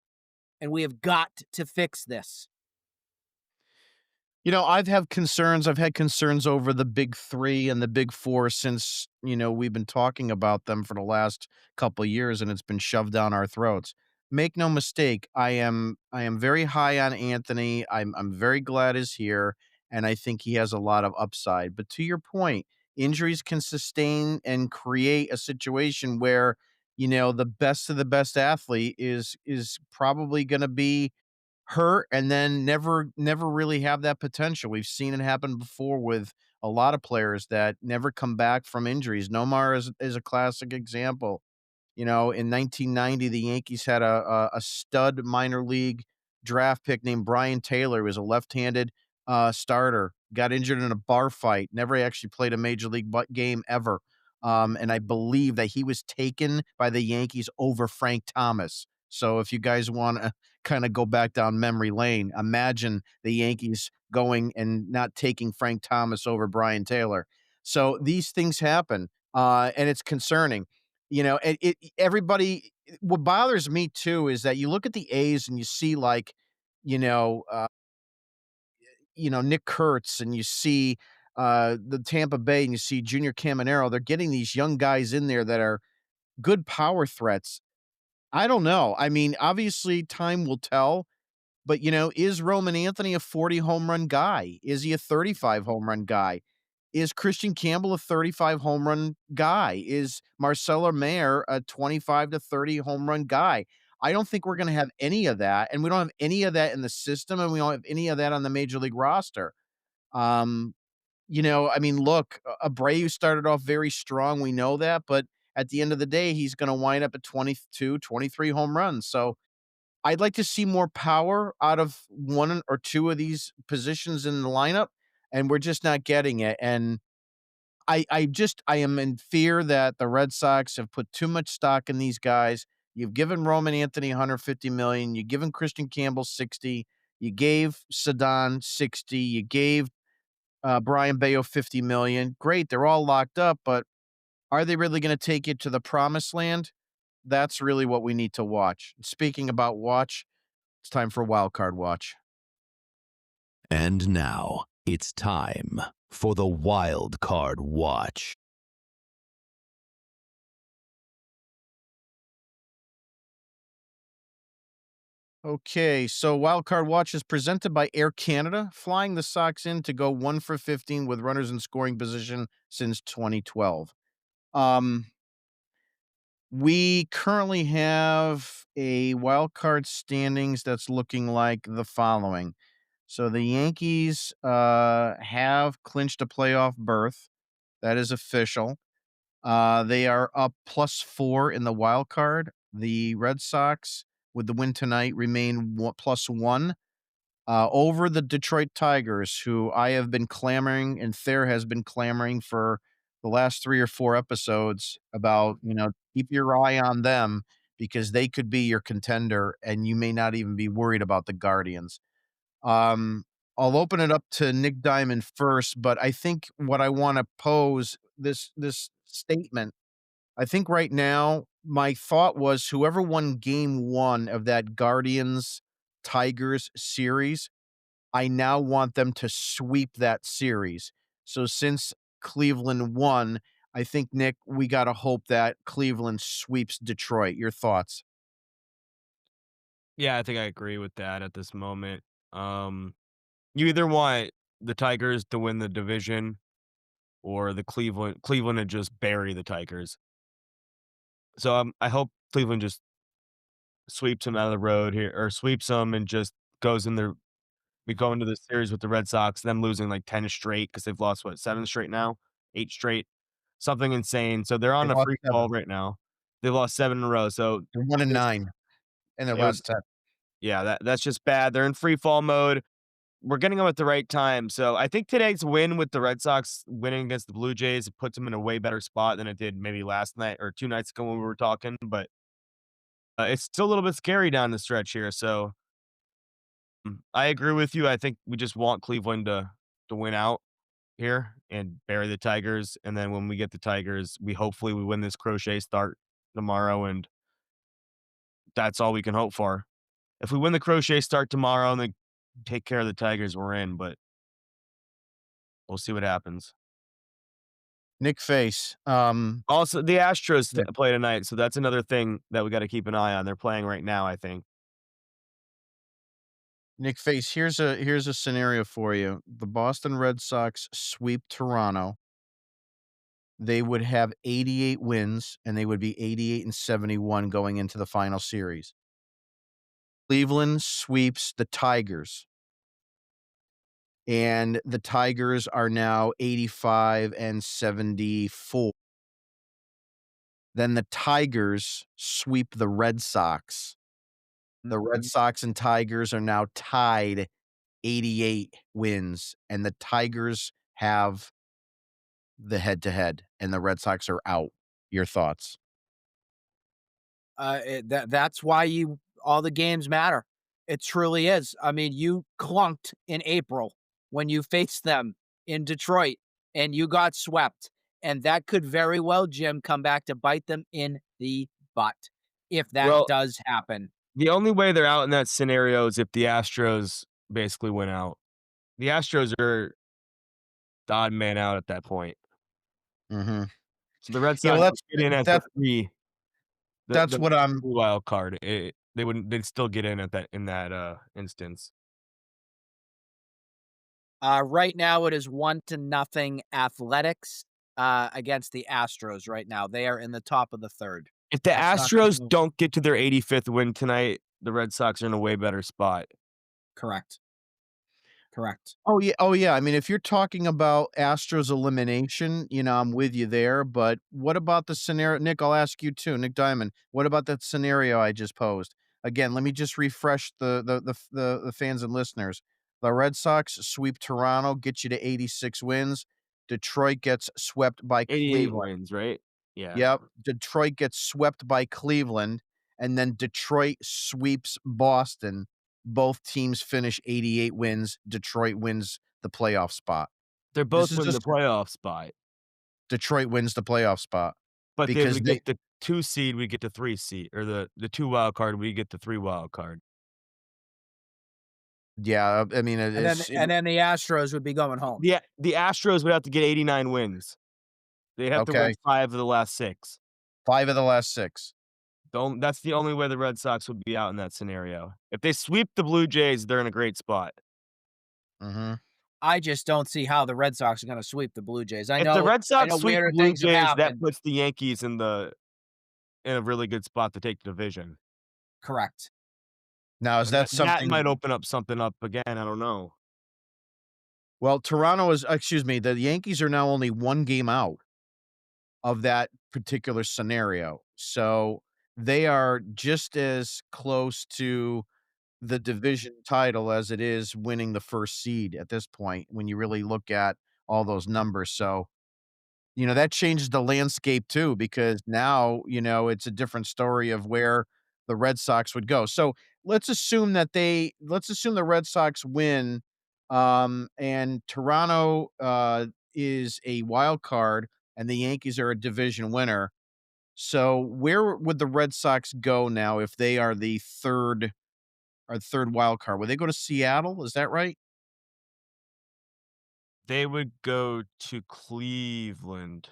And we have got to fix this. I've had concerns. I've had concerns over the big three and the big four since, we've been talking about them for the last couple of years and it's been shoved down our throats. Make no mistake, I am very high on Anthony. I'm very glad he's here, and I think he has a lot of upside. But to your point, injuries can sustain and create a situation where, the best of the best athlete is probably gonna be hurt and then never really have that potential. We've seen it happen before with a lot of players that never come back from injuries. Nomar is a classic example. In 1990, the Yankees had a stud minor league draft pick named Brian Taylor. He was a left-handed starter. Got injured in a bar fight. Never actually played a major league game ever. And I believe that he was taken by the Yankees over Frank Thomas. So if you guys want to kind of go back down memory lane, imagine the Yankees going and not taking Frank Thomas over Brian Taylor. So these things happen, and it's concerning. Everybody. What bothers me too is that you look at the A's and you see like, you know, uh, Nick Kurtz, and you see the Tampa Bay, and you see Junior Caminero. They're getting these young guys in there that are good power threats. I don't know. I mean, obviously, time will tell. But, is Roman Anthony a 40 home run guy? Is he a 35 home run guy? Is Christian Campbell a 35 home run guy? Is Marcelo Mayer a 25 to 30 home run guy? I don't think we're going to have any of that. And we don't have any of that in the system, and we don't have any of that on the major league roster. Um, I mean, look, Abreu started off very strong. We know that. But at the end of the day, he's going to wind up at 22, 23 home runs. So, I'd like to see more power out of one or two of these positions in the lineup, and we're just not getting it. And I am in fear that the Red Sox have put too much stock in these guys. You've given Roman Anthony 150 million. You've given Christian Campbell 60. You gave Sedon 60. You gave Brian Bayo 50 million. Great, they're all locked up, but are they really going to take it to the promised land? That's really what we need to watch. Speaking about watch, it's time for Wild Card Watch. And now it's time for the Wild Card Watch. Okay, so Wild Card Watch is presented by Air Canada, flying the Sox in to go 1 for 15 with runners in scoring position since 2012. Um, we currently have a wild card standings that's looking like the following. So the Yankees have clinched a playoff berth. That is official. They are up +4 in the wild card. The Red Sox, with the win tonight, remain +1. over the Detroit Tigers, who I have been clamoring and Thayer has been clamoring for the last 3 or 4 episodes about, keep your eye on them because they could be your contender and you may not even be worried about the Guardians. Um, I'll open it up to Nick Diamond first, but I think what I wanna pose this statement. I think right now, my thought was whoever won game 1 of that Guardians-Tigers series, I now want them to sweep that series. So since Cleveland won, I think, Nick, we gotta hope that Cleveland sweeps Detroit. Your thoughts? Yeah, I think I agree with that at this moment. Um, you either want the Tigers to win the division or the Cleveland to just bury the Tigers. So I hope Cleveland just sweeps them out of the road here, or sweeps them and just goes in there. We go into the series with the Red Sox, them losing like 10 straight because they've lost what, 7 straight now, 8 straight, something insane. So they're They on a lost free 7. fall right now. They lost 7 in a row. So They're 1 and this 9 in their it would last 10. yeah, that's just bad. They're in free fall mode. We're getting them at the right time. So I think today's win with the Red Sox winning against the Blue Jays, it puts them in a way better spot than it did maybe last night or 2 nights ago when we were talking. But it's still a little bit scary down the stretch here. So I agree with you. I think we just want Cleveland to win out here and bury the Tigers. And then when we get the Tigers, we win this crochet start tomorrow, and that's all we can hope for. If we win the crochet start tomorrow and then take care of the Tigers, we're in. But we'll see what happens. Nick Fais, Also, the Astros yeah. play tonight, so that's another thing that we got to keep an eye on. They're playing right now, I think. Nick Fais, here's a scenario for you. The Boston Red Sox sweep Toronto. They would have 88 wins, and they would be 88 and 71 going into the final series. Cleveland sweeps the Tigers, and the Tigers are now 85 and 74. Then the Tigers sweep the Red Sox. The Red Sox and Tigers are now tied 88 wins, and the Tigers have the head-to-head, and the Red Sox are out. Your thoughts? That's why all the games matter. It truly is. I mean, you clunked in April when you faced them in Detroit and you got swept. And that could very well, Jim, come back to bite them in the butt if that Well, does happen. the only way they're out in that scenario is if the Astros basically win out. The Astros are the odd man out at that point. Mhm. So the Red Yeah, Sox well, would get in as the that's 3 that's what I'm wild card. They'd still get in in that instance. Right now, it is 1-0 Athletics against the Astros. Right now, they are in the top of the third. If the That's not Astros gonna- don't get to their 85th win tonight, the Red Sox are in a way better spot. Correct. Correct. Oh, yeah, I mean, if you're talking about Astros elimination, I'm with you there, but what about the scenario Nick, I'll ask you too, Nick Diamond, what about that scenario I just posed? Again, let me just refresh the fans and listeners. The Red Sox sweep Toronto, get you to 86 wins. Detroit gets swept by 88 Cleveland. wins, right? Yeah. Yep, Detroit gets swept by Cleveland, and then Detroit sweeps Boston. Both teams finish 88 wins. Detroit wins the playoff spot. They're This both is in the just playoff spot, Detroit wins the playoff spot but they because would they get the 2 seed, we get the 3 seed, or the 2 wild card, we get the 3 wild card. yeah, I mean, And then the Astros would be going home. The Astros would have to get 89 wins. They'd have to win okay, 5 of the last 6. 5 of the last 6. That's the only way the Red Sox would be out in that scenario. If they sweep the Blue Jays, they're in a great spot. Mhm. I just don't see how the Red Sox are going to sweep the Blue Jays. If the Red I Sox know sweep the weirder Blue things have Jays, that happened. puts the Yankees in a really good spot to take the division. Correct. Now is And that that might something open up something up again, I don't know. well, Toronto is excuse me, the Yankees are now only 1 game out of that particular scenario. So, they are just as close to the division title as it is winning the first seed at this point when you really look at all those numbers. So, that changes the landscape too, because now, it's a different story of where the Red Sox would go. So let's assume the Red Sox win, and Toronto is a wild card and the Yankees are a division winner. So where would the Red Sox go now if they are the third wild card? Would they go to Seattle? Is that right? They would go to Cleveland.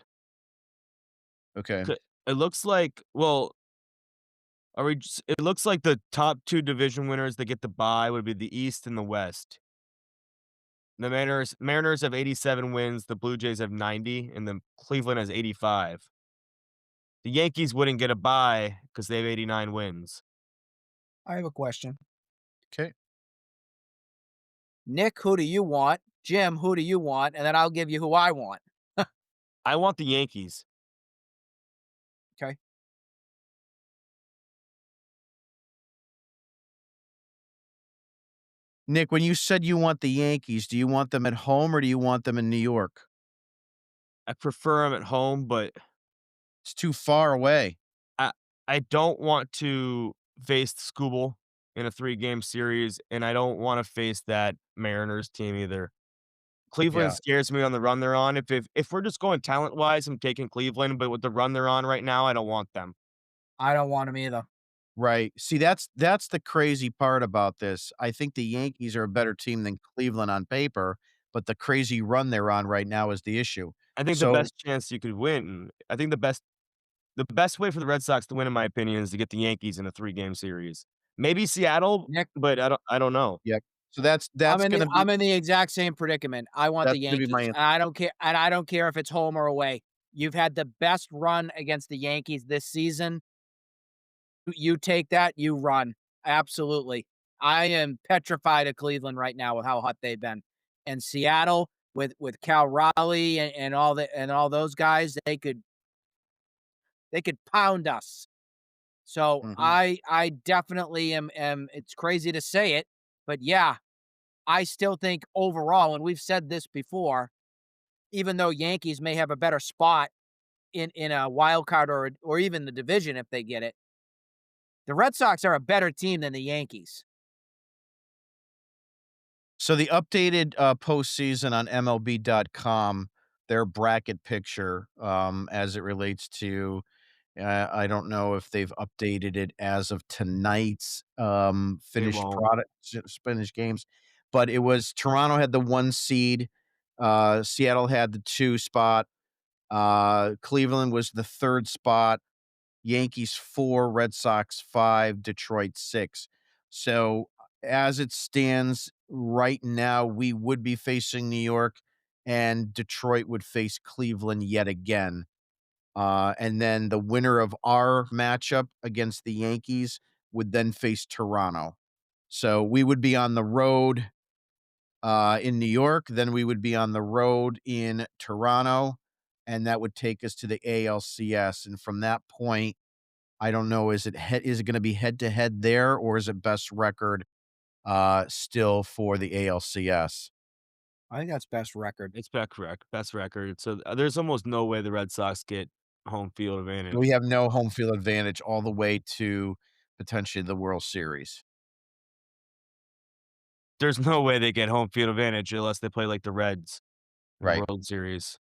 Okay. It looks like, well, are we just, it looks like the top 2 division winners that get the bye would be the East and the West. The Mariners have 87 wins, the Blue Jays have 90, and then Cleveland has 85. The Yankees wouldn't get a bye because they have 89 wins. I have a question. Okay. Nick, who do you want? Jim, who do you want? And then I'll give you who I want. I want the Yankees. Okay. Nick, when you said you want the Yankees, do you want them at home or do you want them in New York? I prefer them at home, but It's too far away. I I don't want to face Skubal in a 3-game series, and I don't wanna face that Mariners team either. Cleveland Yeah. scares me on the run they're on. If we're just going talent-wise, I'm taking Cleveland, but with the run they're on right now, I don't want them. I don't want him either. Right. See, that's the crazy part about this. I think the Yankees are a better team than Cleveland on paper, but the crazy run they're on right now is the issue. I think the So, best chance you could win I think the best way for the Red Sox to win, in my opinion, is to get the Yankees in a 3-game series. Maybe Seattle, Nick, but I don't know. yeah. So that's gonna be I'm in the exact same predicament. I want the that's gonna be my Yankees, answer. and I don't care if it's home or away. You've had the best run against the Yankees this season. You take that, you run. Absolutely. I am petrified of Cleveland right now with how hot they've been. And Seattle with Cal Raleigh and all those guys, they could pound us. So Mhm. I definitely am it's crazy to say it, but yeah, I still think overall, and we've said this before, even though Yankees may have a better spot in a wild card or even the division if they get it, the Red Sox are a better team than the Yankees. So the updated postseason on MLB.com, their bracket picture, as it relates to, I don't know if they've updated it as of tonight's They finished won't. product, finished games, but it was Toronto had the 1 seed, Seattle had the 2 spot, Cleveland was the 3rd spot, Yankees 4, Red Sox 5, Detroit 6. So as it stands right now, we would be facing New York and Detroit would face Cleveland yet again. And then the winner of our matchup against the Yankees would then face Toronto. So we would be on the road in New York, then we would be on the road in Toronto, and that would take us to the ALCS. And from that point, I don't know, is it gonna be head to head there, or is it best record, still for the ALCS? I think that's best record. It's best record. So, there's almost no way the Red Sox get home field We advantage. have no home field advantage all the way to potentially the World Series. There's no way they get home field advantage unless they play like the Reds in the Right. World Series.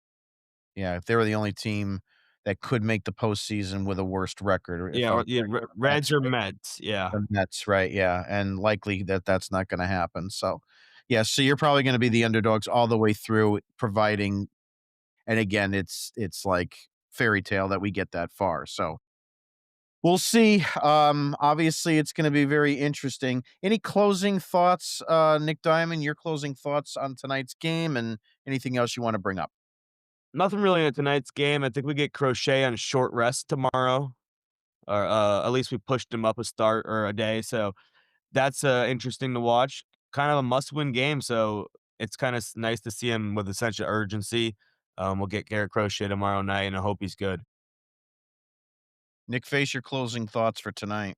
Yeah, if they were the only team that could make the postseason with a worst record, or if Yeah, I'm or yeah, or Reds Mets, or right? Mets, yeah. The Mets, right, yeah, and likely that's not gonna happen, so, yeah, so you're probably gonna be the underdogs all the way through, providing and again, it's like fairy tale that we get that far, so we'll see. Obviously, it's gonna be very interesting. Any closing thoughts, Nick Diamond, your closing thoughts on tonight's game and anything else you wanna bring up? Nothing really in tonight's game. I think we get Crochet on a short rest tomorrow, or, at least we pushed him up a start or a day, so that's, interesting to watch. Kind of a must-win game, so it's kinda nice to see him with a sense of urgency. We'll get Garrett Crochet tomorrow night, and I hope he's good. Nick, face your closing thoughts for tonight.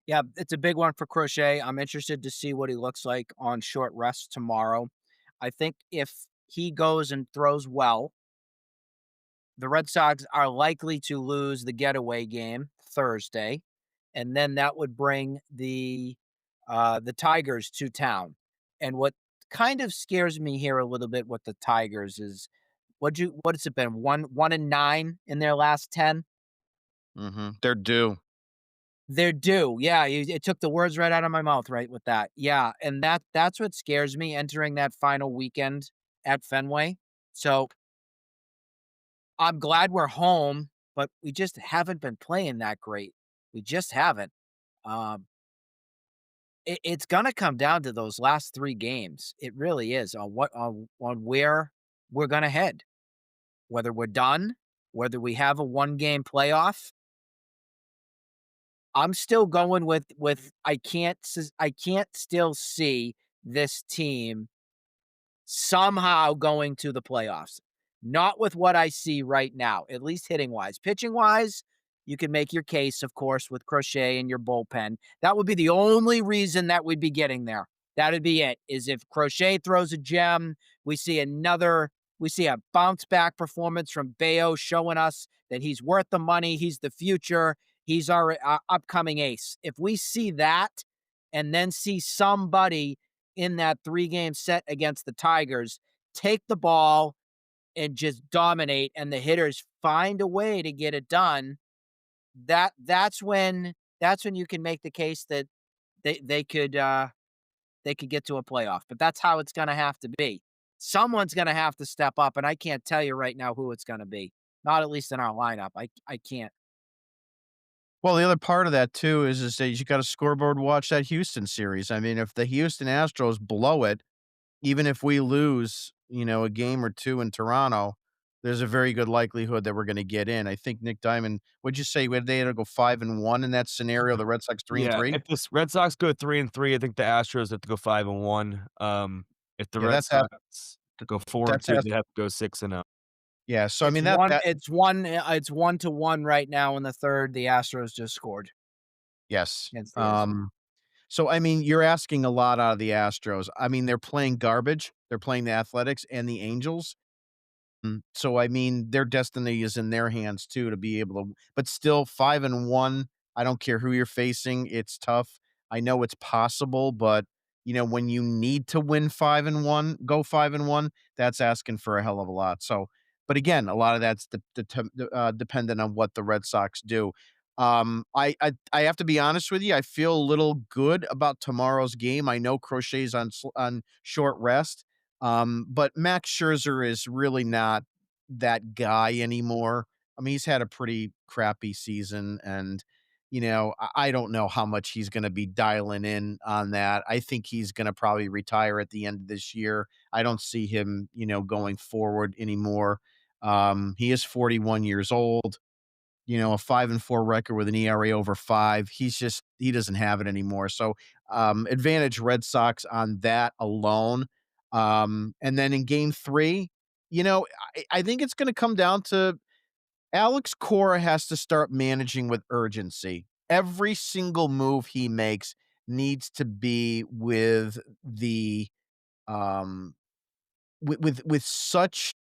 Yeah, it's a big one for Crochet. I'm interested to see what he looks like on short rest tomorrow. I think if he goes and throws well, the Red Sox are likely to lose the getaway game Thursday, and then that would bring the Tigers to town. And what kind of scares me here a little bit with the Tigers is what has it been? 1-9 in their last 10? They're due. They're due. Yeah, it took the words right out of my mouth right with that. Yeah, and that's what scares me entering that final weekend at Fenway. So I'm glad we're home, but we just haven't been playing that great. We just haven't. Um, it's gonna come down to those last 3 games. It really is on where we're gonna head, whether we're done, whether we have a one-game playoff. I'm still going with I can't still see this team somehow going to the playoffs. Not with what I see right now, at least hitting wise. Pitching wise, you can make your case, of course, with Crochet and your bullpen. That would be the only reason that we'd be getting there. That'd be it. Is if Crochet throws a gem, we see a bounce back performance from Bayo showing us that he's worth the money, he's the future, he's our upcoming ace. If we see that and then see somebody in that 3-game set against the Tigers take the ball and just dominate and the hitters find a way to get it done, that's when you can make the case that they could get to a playoff. But that's how it's gonna have to be. Someone's gonna have to step up, and I can't tell you right now who it's gonna be. Not at least in our lineup. I can't. Well, the other part of that too is that you got to scoreboard watch that Houston series. I mean, if the Houston Astros blow it, even if we lose, a game or two in Toronto, there's a very good likelihood that we're going to get in. I think Nick Diamond, would you say would they had to go 5-1 in that scenario? The Red Sox 3 and Yeah, 3. if the Red Sox go 3-3, I think the Astros have to go 5-1. If the Yeah, Red that's half. Sox to go 4-2, That's they have to go 6-0. yeah. So I mean that It's 1-1 right now in the third. The Astros just scored yes. against the A's. So I mean you're asking a lot out of the Astros. I mean they're playing garbage. They're playing the Athletics and the Angels. So, I mean, their destiny is in their hands too to be able to but still 5-1, I don't care who you're facing, it's tough. I know it's possible, but, when you need to win 5-1, go 5-1, that's asking for a hell of a lot. So, but again, a lot of that's dependent on what the Red Sox do. I have to be honest with you, I feel a little good about tomorrow's game. I know Crochet's on short rest. But Max Scherzer is really not that guy anymore. I mean, he's had a pretty crappy season, and I don't know how much he's going to be dialing in on that. I think he's going to probably retire at the end of this year. I don't see him, going forward anymore. He is 41 years old. A 5-4 record with an ERA over 5. He doesn't have it anymore. So, advantage Red Sox on that alone. And then in game 3, I think it's gonna come down to Alex Cora has to start managing with urgency. Every single move he makes needs to be with the, um, with such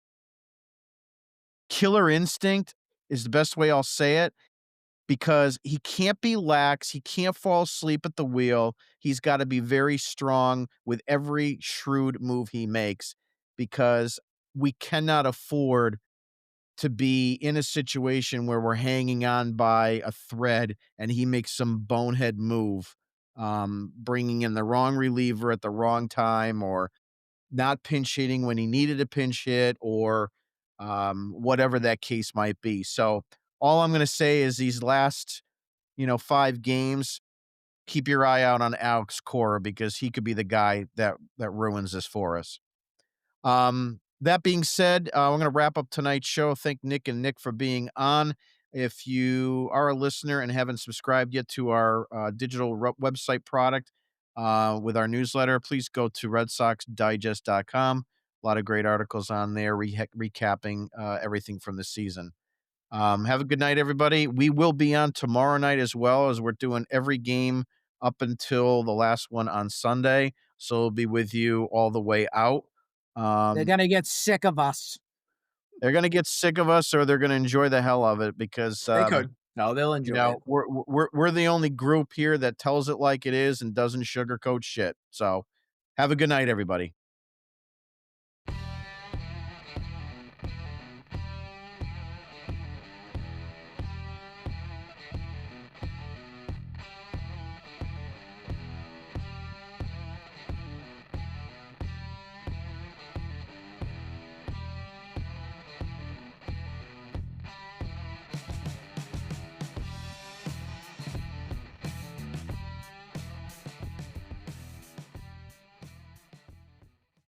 killer instinct is the best way I'll say it. Because he can't be lax, he can't fall asleep at the wheel, he's gotta be very strong with every shrewd move he makes, because we cannot afford to be in a situation where we're hanging on by a thread and he makes some bonehead move, bringing in the wrong reliever at the wrong time or not pinch hitting when he needed a pinch hit or, whatever that case might be. So, all I'm gonna say is these last 5 games, keep your eye out on Alex Cora because he could be the guy that ruins this for us. That being said, we're gonna wrap up tonight's show. Thank Nick and Nick for being on. If you are a listener and haven't subscribed yet to our digital website product with our newsletter, please go to redsoxdigest.com. A lot of great articles on there recapping everything from the season. Have a good night, everybody. We will be on tomorrow night as well, as we're doing every game up until the last one on Sunday. So we'll be with you all the way out. They're gonna get sick of us. They're going to get sick of us, or they're going to enjoy the hell of it because They could. No, they'll enjoy it. we're the only group here that tells it like it is and doesn't sugarcoat shit. So have a good night, everybody.